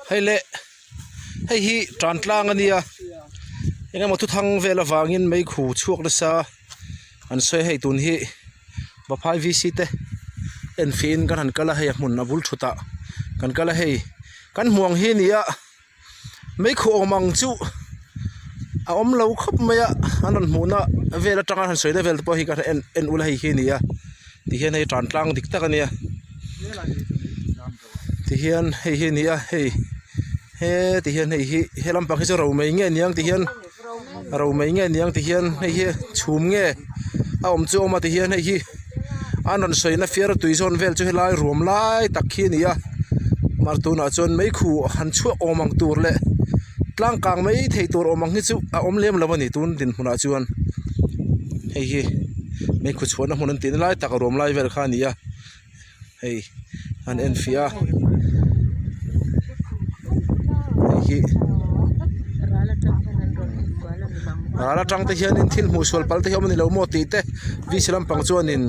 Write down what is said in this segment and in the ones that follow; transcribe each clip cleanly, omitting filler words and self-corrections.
hay lệ hay hi tràn tlang anh à anh mà thu thăng về là vangin Meikhu chuộc đó sa anh xoay hay tuần hi bà phai visite en fin kan han kala hay mun abul thuta kan kala hay kan muang hi nia Meikhu omang chu a om lo khop maya anan muna vela tanga han soida vel po hi ka en ula hi nia ti hian hei tran tlang dik tak ania ti hian hei hi nia hei he ti hian hei hi helam pakhi chu ro mai nge niang ti hian ro mai nge niang ti hian hei hi chhum nge a om chu oma ti hian hei hi anan soina fiar tuizon vel chu helai rom lai tak hi nia martuna chon Meikhu han chu omang tur le tlang kang mai thei tur omang hi chu a om lem lawani tun din huna chuan hei hi Meikhu chuan a hunan tin lai tak rom lai vel kha nia hei an en fia hei hi ala tang te hian in thil mu sol pal te hian ni lo mo ti te vi silam pang chuan in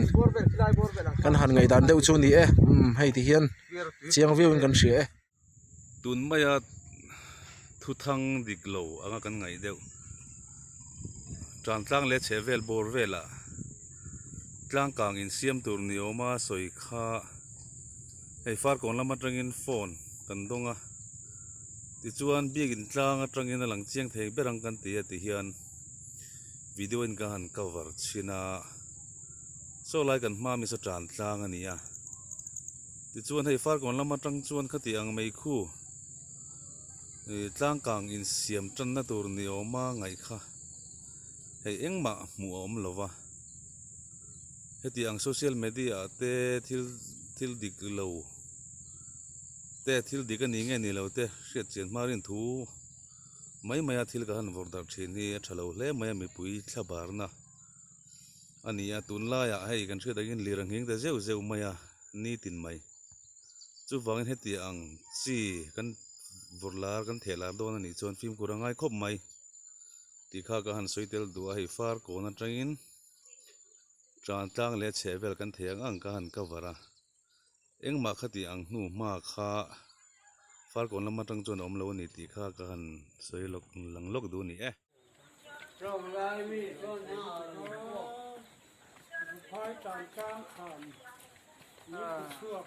kan han ngai dan deuh chu ni e hei ti hian chiang view in kan hria e tun maya thu thang dik lo anga kan ngai deuh tran tlang le che vel bor vela tlang kang in siam tur ni oma soi kha hei far kon lama tangin phone kan donga ti chuan biak in tlang atangin alang chiang thei berang kan ti ti hian video in ka han cover china so lai kan ma mi so tran tlang ania ti chuan hei far kon lama tang chuan khati ang Meikhu tlang kang in siam tan na tur ni oma ngai kha hei engma mu om lova heti ang social media te thil dik lo te thil dik ani nge ni lo te hriat chen marin thu mai maya thil ka han vor dar thin hi thalo hle maya mi pui thlabar na ania tun la ya hei kan hriat agin lirang hing te zeu zeu maya ni tin mai chu wangin heti ang chi kan vorlar kan thelar don ani chon film kurangai khop mai ti kha ka han soitel duwa hei far ko na tangin tran tlang le chevel kan theng ang ka han kavara engma khati ang hnu ma kha far kon lama tang chon om lo ni ti kha ka han soilok langlok du ni e trong lai mi chon ha no phai tran tlang khan ni chuak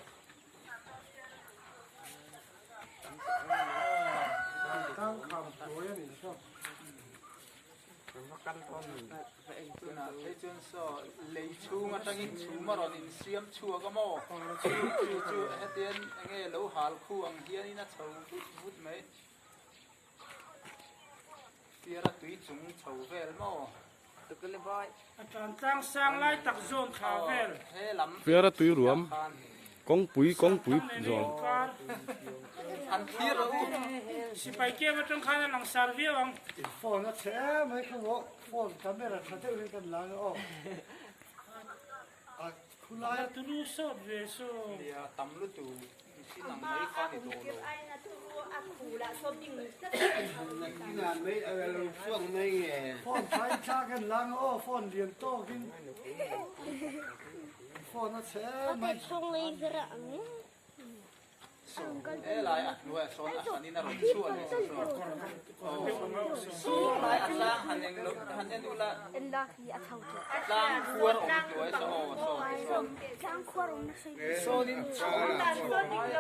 tang kham toy ani so căn con phải thấy chân so lấy chu mà trang in chu mà rồi in xiêm chua cái mò chu hết tiền nghe lẩu hạt khu ăn kia đi nó chầu bút mấy kia là tùy chúng chầu về mò từ cái lên vai tròn trang sang lại tắc zone khá về phía ra tùy ruộng con bụi rồi ăn kia rồi si phải kia mà trong khăn là sar vía bằng phone nó sẽ mấy cái bộ phone camera thật sự lên cần làm ô kulai tu lu sốt về so tầm lu tu xin làm mấy con thì đồ ngàn mấy phone mấy nghe phone phải cha cái lang ô phone liền to kinh phone nó sẽ mấy không lấy ra eh lai at nuai son anin na ron chuan so lai at la hanen lo hanen ula illa hi athau lang khuar om tuai so lang khuar om na sei so nin